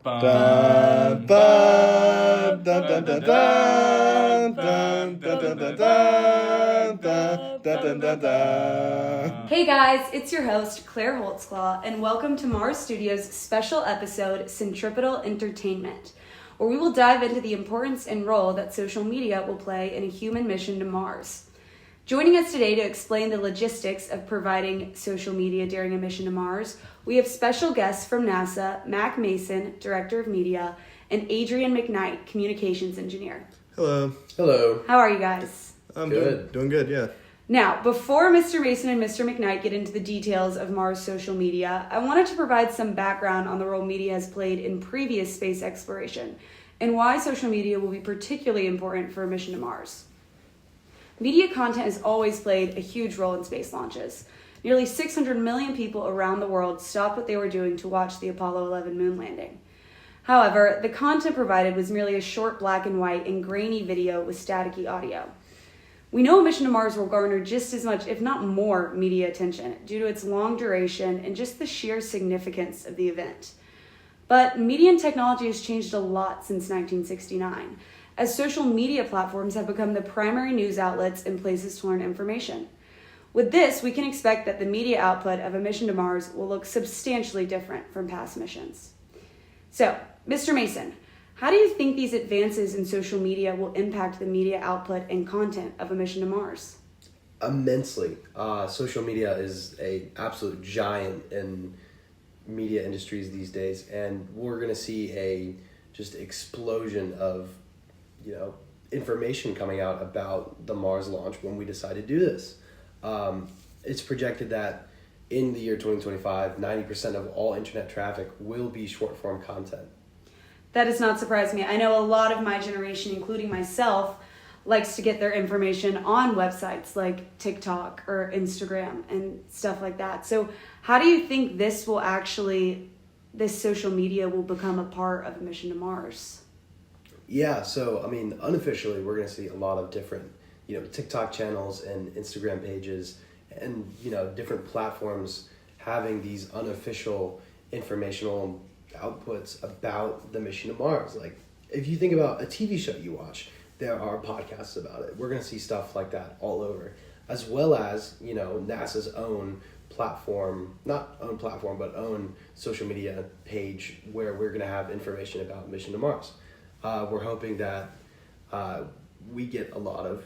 Dun, dun, dun, dun, dun, dun, dun, dun, dun, dun, dun, dun, dun, dun. Hey guys, it's your host, Claire Holtzclaw, and welcome to Mars Studios' special episode, Centripetal Entertainment, where we will dive into the importance and role that social media will play in a human mission to Mars. Joining us today to explain the logistics of providing social media during a mission to Mars, we have special guests from NASA, Mac Mason, Director of Media, and Adrian McKnight, Communications Engineer. Hello. Hello. How are you guys? I'm Good. doing good, yeah. Now, before Mr. Mason and Mr. McKnight get into the details of Mars social media, I wanted to provide some background on the role media has played in previous space exploration and why social media will be particularly important for a mission to Mars. Media content has always played a huge role in space launches. Nearly 600 million people around the world stopped what they were doing to watch the Apollo 11 moon landing. However, the content provided was merely a short black and white and grainy video with staticky audio. We know a mission to Mars will garner just as much, if not more, media attention due to its long duration and just the sheer significance of the event. But media and technology has changed a lot since 1969, as social media platforms have become the primary news outlets and places to learn information. With this, we can expect that the media output of a mission to Mars will look substantially different from past missions. So, Mr. Mason, how do you think these advances in social media will impact the media output and content of a mission to Mars? Immensely. Social media is an absolute giant in media industries these days, and we're going to see a just explosion of information coming out about the Mars launch when we decide to do this. It's projected that in the year 2025, 90% of all internet traffic will be short-form content. That does not surprise me. I know a lot of my generation, including myself, likes to get their information on websites like TikTok or Instagram and stuff like that. So how do you think this social media will become a part of a mission to Mars? Yeah, so unofficially, we're going to see a lot of different, TikTok channels and Instagram pages, and different platforms having these unofficial informational outputs about the mission to Mars. Like, if you think about a TV show you watch, there are podcasts about it. We're going to see stuff like that all over, as well as NASA's own platform, not own platform, but own social media page where we're going to have information about mission to Mars. We're hoping that we get a lot of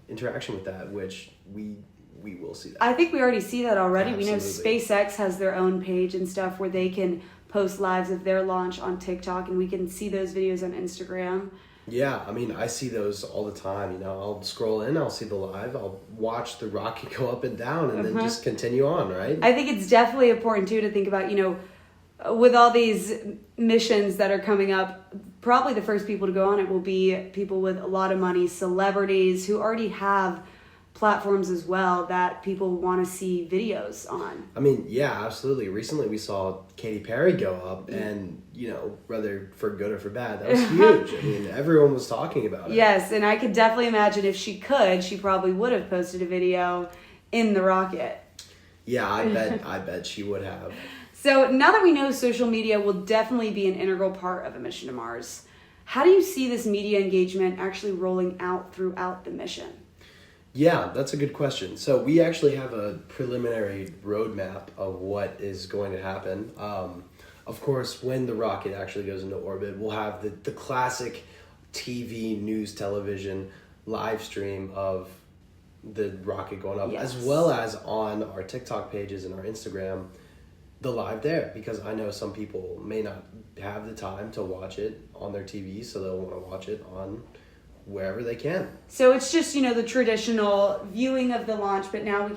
interaction with that, which we will see that. I think we already see that already. Absolutely. We know SpaceX has their own page and stuff where they can post lives of their launch on TikTok, and we can see those videos on Instagram. Yeah, I see those all the time. I'll scroll in, I'll see the live, I'll watch the rocket go up and down, and then just continue on, right? I think it's definitely important, too, to think about, with all these missions that are coming up, probably the first people to go on it will be people with a lot of money, celebrities who already have platforms as well that people want to see videos on. Yeah, absolutely. Recently we saw Katy Perry go up, and, whether for good or for bad, that was huge. Everyone was talking about it. Yes, and I could definitely imagine if she could, she probably would have posted a video in the rocket. Yeah, I bet she would have. So now that we know social media will definitely be an integral part of a mission to Mars, how do you see this media engagement actually rolling out throughout the mission? Yeah, that's a good question. So we actually have a preliminary roadmap of what is going to happen. Of course, when the rocket actually goes into orbit, we'll have the classic TV, news, television live stream of the rocket going up, yes, as well as on our TikTok pages and our Instagram, the live there, because I know some people may not have the time to watch it on their TV, so they'll want to watch it on wherever they can. So it's just, the traditional viewing of the launch, but now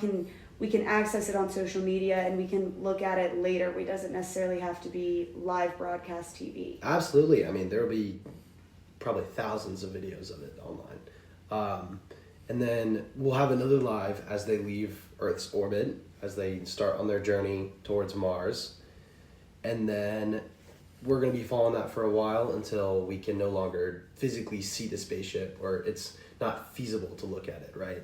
we can access it on social media and we can look at it later. It doesn't necessarily have to be live broadcast TV. Absolutely. There will be probably thousands of videos of it online. And then we'll have another live as they leave Earth's orbit, as they start on their journey towards Mars. And then we're going to be following that for a while until we can no longer physically see the spaceship, or it's not feasible to look at it, right?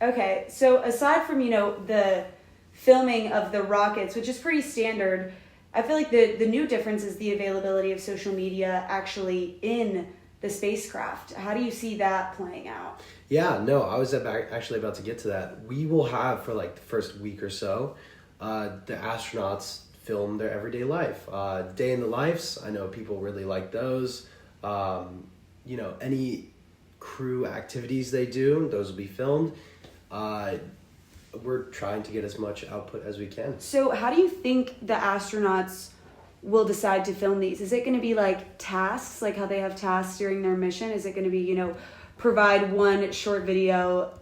Okay, so aside from, the filming of the rockets, which is pretty standard, I feel like the new difference is the availability of social media actually in the spacecraft. How do you see that playing out? Yeah, no, I was actually about to get to that. We will have, for like the first week or so, the astronauts film their everyday life. Day in the lives, I know people really like those. Any crew activities they do, those will be filmed. We're trying to get as much output as we can. So how do you think the astronauts will decide to film these? Is it going to be like tasks, like how they have tasks during their mission? Is it going to be, provide one short video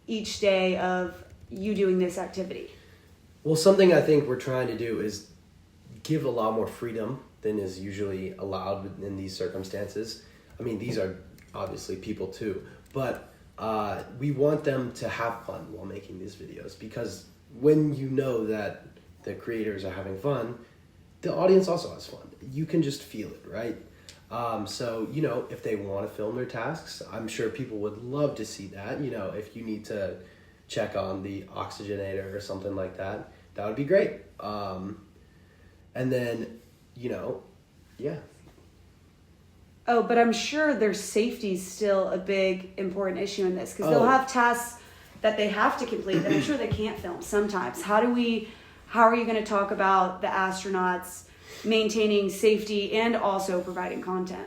each day of you doing this activity? Well, something I think we're trying to do is give a lot more freedom than is usually allowed in these circumstances. I mean, these are obviously people too, but we want them to have fun while making these videos, because when you know that the creators are having fun, the audience also has fun. You can just feel it, right? So, if they want to film their tasks, I'm sure people would love to see that. If you need to check on the oxygenator or something like that, that would be great. And then, yeah. Oh, but I'm sure their safety is still a big, important issue in this, because they'll have tasks that they have to complete that I'm sure they can't film sometimes. How are you going to talk about the astronauts maintaining safety and also providing content?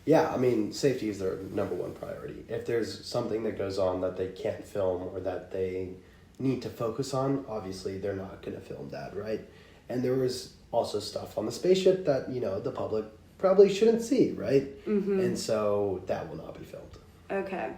Yeah, I mean, safety is their number one priority. If there's something that goes on that they can't film or that they need to focus on, obviously they're not going to film that, right? And there was also stuff on the spaceship that, the public probably shouldn't see, right? Mm-hmm. And so that will not be filmed. Okay.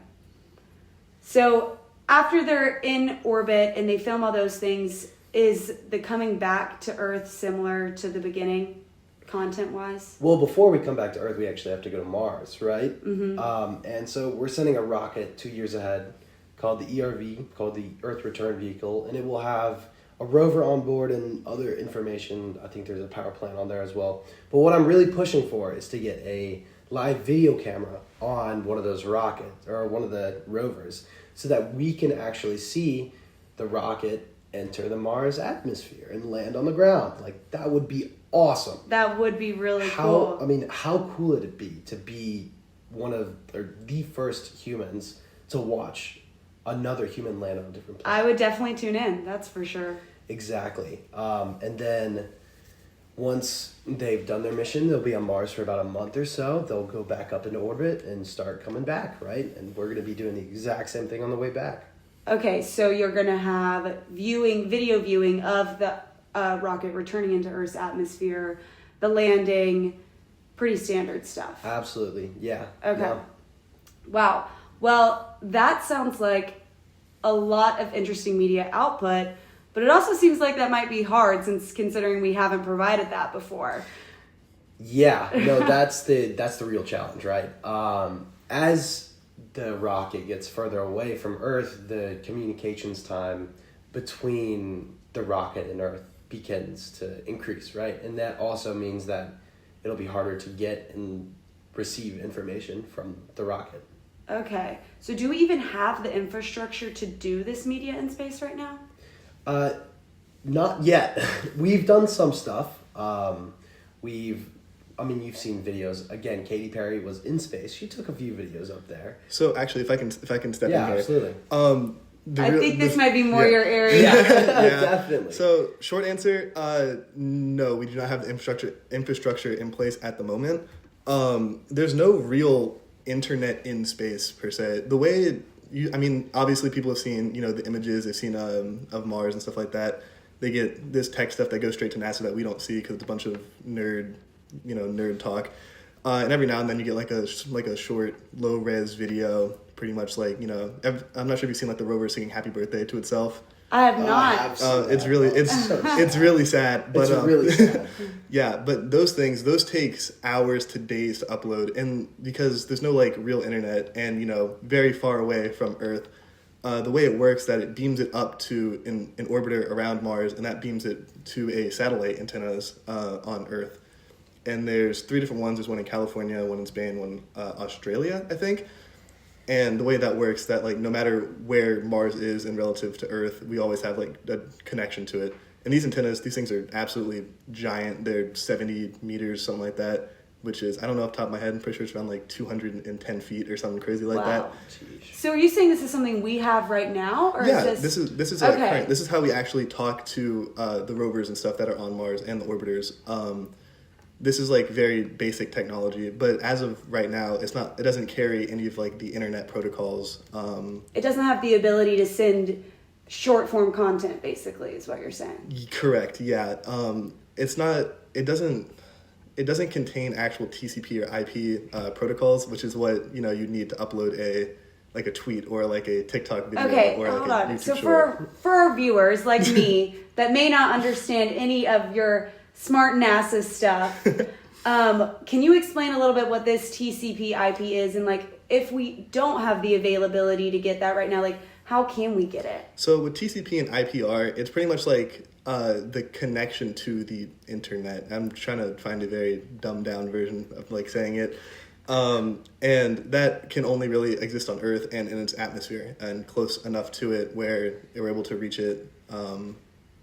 So after they're in orbit and they film all those things, is the coming back to Earth similar to the beginning, content-wise? Well, before we come back to Earth, we actually have to go to Mars, right? Mm-hmm. And so we're sending a rocket 2 years ahead called the ERV, called the Earth Return Vehicle, and it will have a rover on board and other information. I think there's a power plant on there as well. But what I'm really pushing for is to get a live video camera on one of those rockets or one of the rovers so that we can actually see the rocket enter the Mars atmosphere and land on the ground. Like, that would be awesome. That would be really cool. I mean, how cool would it be to be the first humans to watch another human land on a different planet? I would definitely tune in, that's for sure. Exactly. And then once they've done their mission, they'll be on Mars for about a month or so. They'll go back up into orbit and start coming back, right? And we're going to be doing the exact same thing on the way back. Okay, so you're going to have video viewing of the rocket returning into Earth's atmosphere, the landing, pretty standard stuff. Absolutely, yeah. Okay. Yeah. Wow. Well, that sounds like a lot of interesting media output, but it also seems like that might be hard, since considering we haven't provided that before. Yeah, no, that's the real challenge, right? As the rocket gets further away from Earth, the communications time between the rocket and Earth begins to increase, right? And that also means that it'll be harder to get and receive information from the rocket. Okay. So do we even have the infrastructure to do this media in space right now? Not yet. We've done some stuff. You've seen videos. Again, Katy Perry was in space. She took a few videos up there. So actually, if I can step in here. Yeah, absolutely. I think this might be more your area. Yeah, definitely. So short answer, no, we do not have the infrastructure in place at the moment. There's no real internet in space per se. The way obviously people have seen, the images they've seen of Mars and stuff like that. They get this tech stuff that goes straight to NASA that we don't see because it's a bunch of nerd talk. And every now and then you get like a short, low res video, pretty much like, I'm not sure if you've seen like the rover singing "Happy Birthday" to itself. I have not. It's really sad. But, it's really sad. Yeah, but those takes hours to days to upload, and because there's no like real internet and very far away from Earth, the way it works that it beams it up to an orbiter around Mars, and that beams it to a satellite antennas on Earth. And there's 3 different ones. There's one in California, one in Spain, one in Australia, I think. And the way that works, that like no matter where Mars is in relative to Earth, we always have like a connection to it. And these antennas, these things are absolutely giant. They're 70 meters, something like that, which is, I don't know off the top of my head, I'm pretty sure it's around like 210 feet or something crazy like that. Jeez. So are you saying this is something we have right now? Or Yeah, is this is okay. current. This is how we actually talk to the rovers and stuff that are on Mars and the orbiters. This is like very basic technology, but as of right now, it doesn't carry any of like the internet protocols. It doesn't have the ability to send short form content, basically, is what you're saying. Correct. Yeah. It doesn't contain actual TCP or IP protocols, which is what you need to upload a tweet or like a TikTok video or like hold a on. YouTube So short. for our viewers like me that may not understand any of your smart NASA stuff, can you explain a little bit what this TCP IP is, and like if we don't have the availability to get that right now, like how can we get it? So with TCP and IPR, it's pretty much like the connection to the internet. I'm trying to find a very dumbed down version of like saying it. And that can only really exist on Earth and in its atmosphere and close enough to it where we're able to reach it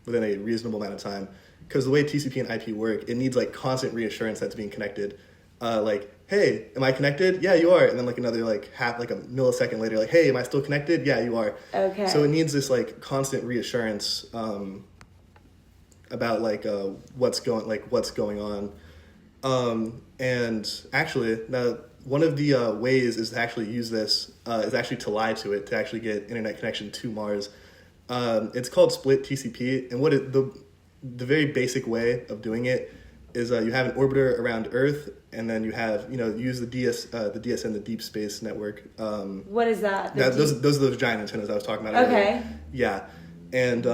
within a reasonable amount of time. Because the way TCP and IP work, it needs like constant reassurance that's being connected. Like, hey, am I connected? Yeah, you are. And then like another like a millisecond later, like, hey, am I still connected? Yeah, you are. Okay. So it needs this like constant reassurance about like what's going on. And actually, now one of the ways is to actually use this is actually to lie to it to actually get internet connection to Mars. It's called split TCP, and the very basic way of doing it is you have an orbiter around Earth, and then you have use the DSN, the Deep Space Network. What is that? Those are those giant antennas I was talking about earlier. Okay. Yeah, and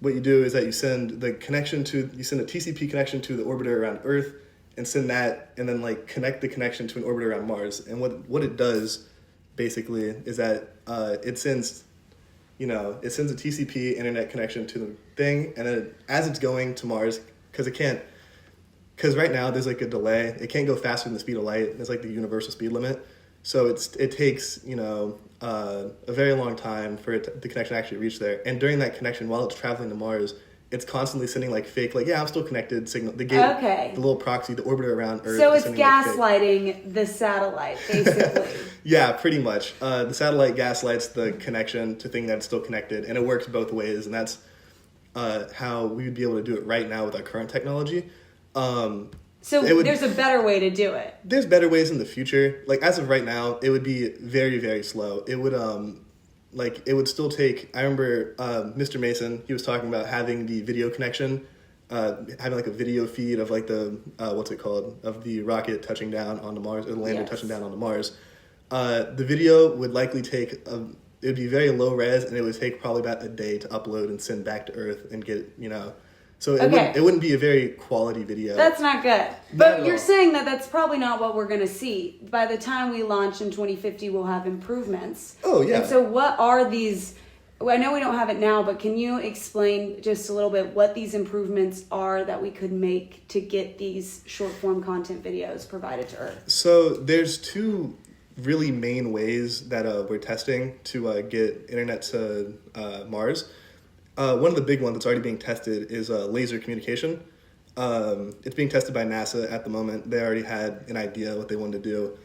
what you do is that you send a TCP connection to the orbiter around Earth, and send that, and then like connect the connection to an orbiter around Mars. And what it does basically is that it sends a TCP internet connection to the thing, and then as it's going to Mars, because right now there's like a delay, it can't go faster than the speed of light. It's like the universal speed limit, so it takes a very long time for the connection to actually reach there. And during that connection, while it's traveling to Mars, it's constantly sending like fake, like, yeah, I'm still connected signal. The little proxy, the orbiter around Earth. So it's gaslighting the satellite, basically. Yeah, pretty much. The satellite gaslights the connection to think that it's still connected, and it works both ways. And that's how we would be able to do it right now with our current technology. There's a better way to do it. There's better ways in the future. Like as of right now, it would be very, very slow. It would it would still take. I remember Mr. Mason. He was talking about having the video connection, having like a video feed of like the of the rocket touching down onto Mars, or the lander touching down onto Mars. The video would likely take it would be very low res, and it would take probably about a day to upload and send back to Earth and get So it wouldn't be a very quality video. That's not good. But you're saying that that's probably not what we're going to see. By the time we launch in 2050, we'll have improvements. Oh, yeah. And so what are these... I know we don't have it now, but can you explain just a little bit what these improvements are that we could make to get these short-form content videos provided to Earth? So there's two really main ways that we're testing to get internet to Mars. One of the big ones that's already being tested is laser communication. It's being tested by NASA at the moment. They already had an idea what they wanted to do.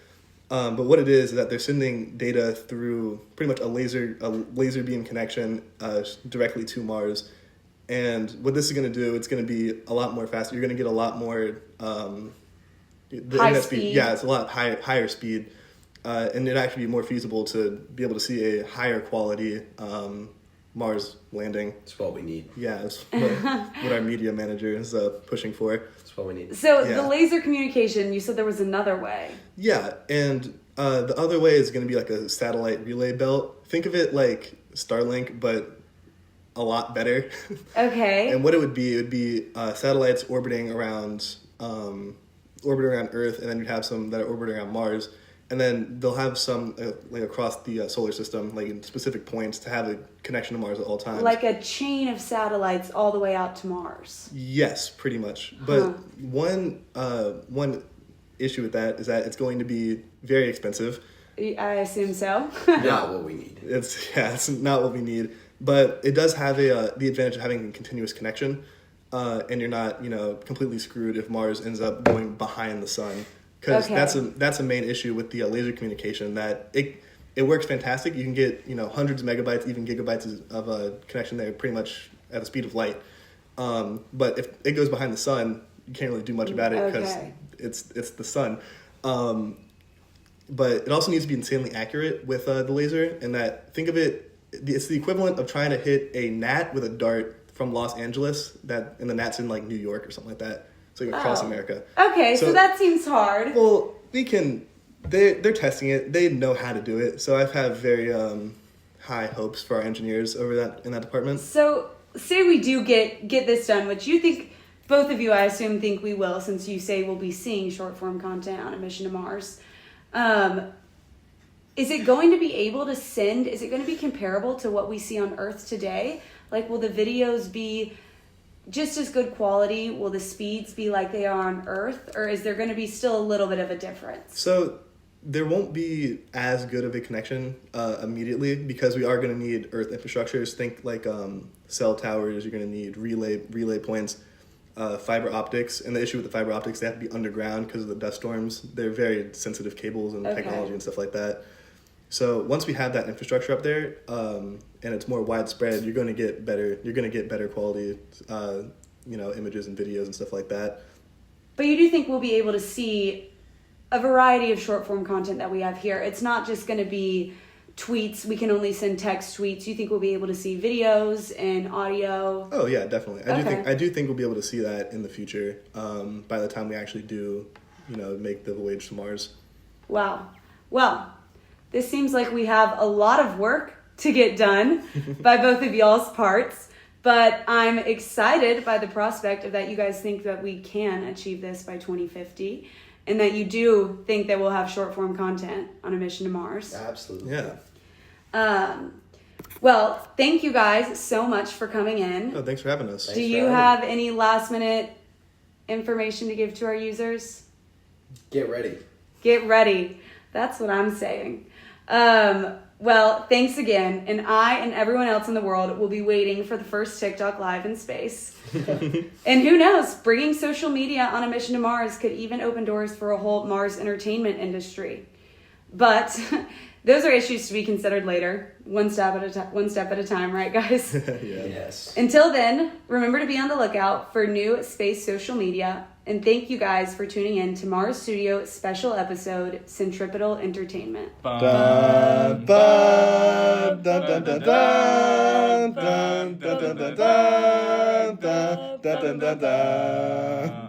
But what it is that they're sending data through pretty much a laser beam connection directly to Mars. And what this is going to do, it's going to be a lot more faster. You're going to get a lot more... the high internet speed. Yeah, it's a lot higher speed. And it'd actually be more feasible to be able to see a higher quality Mars landing. That's what we need. Yeah, that's what our media manager is pushing for. That's what we need. So the laser communication, you said there was another way. Yeah, and the other way is going to be like a satellite relay belt. Think of it like Starlink, but a lot better. Okay. And what it would be satellites orbiting around Earth, and then you'd have some that are orbiting around Mars. And then they'll have some like across the solar system, like in specific points, to have a connection to Mars at all times. Like a chain of satellites all the way out to Mars. Yes, pretty much. But one issue with that is that it's going to be very expensive. I assume so. Not what we need. It's not what we need. But it does have the advantage of having a continuous connection, and you're not completely screwed if Mars ends up going behind the sun, because that's a main issue with the laser communication, that it works fantastic. You can get hundreds of megabytes, even gigabytes of a connection there pretty much at the speed of light. But if it goes behind the sun, you can't really do much about it because it's the sun. But it also needs to be insanely accurate with the laser, and that, think of it, it's the equivalent of trying to hit a gnat with a dart from Los Angeles, and the gnat's in like New York or something like that. So across America. Okay, so that seems hard. Well, they're testing it. They know how to do it. So I've had very high hopes for our engineers over in that department. So say we do get this done, which you think, both of you, I assume, think we will, since you say we'll be seeing short form content on a mission to Mars. Is it going to be able to is it going to be comparable to what we see on Earth today? Like, will the videos be just as good quality? Will the speeds be like they are on Earth? Or is there going to be still a little bit of a difference? So there won't be as good of a connection immediately, because we are going to need Earth infrastructures. Think like cell towers. You're going to need relay points, fiber optics. And the issue with the fiber optics, they have to be underground because of the dust storms. They're very sensitive cables and technology and stuff like that. So once we have that infrastructure up there, and it's more widespread, you're going to get better quality, images and videos and stuff like that. But you do think we'll be able to see a variety of short form content that we have here? It's not just going to be tweets. We can only send text tweets. You think we'll be able to see videos and audio? Oh yeah, definitely. I do think we'll be able to see that in the future. By the time we actually do, make the voyage to Mars. Wow. Well, this seems like we have a lot of work to get done by both of y'all's parts, but I'm excited by the prospect of that you guys think that we can achieve this by 2050, and that you do think that we'll have short form content on a mission to Mars. Absolutely. Yeah. Well, thank you guys so much for coming in. Oh, thanks for having us. Do you have any last minute information to give to our users? Get ready. Get ready. That's what I'm saying. Well, thanks again. And I and everyone else in the world will be waiting for the first TikTok live in space. And who knows, bringing social media on a mission to Mars could even open doors for a whole Mars entertainment industry. But those are issues to be considered later, one step at a time, right, guys? Yeah. Yes. Until then, remember to be on the lookout for new space social media. And thank you guys for tuning in to Mars Studio special episode, Centripetal Entertainment. Ba, ba, da, da, da, da, da, da, da, da, da, da, da, da, da.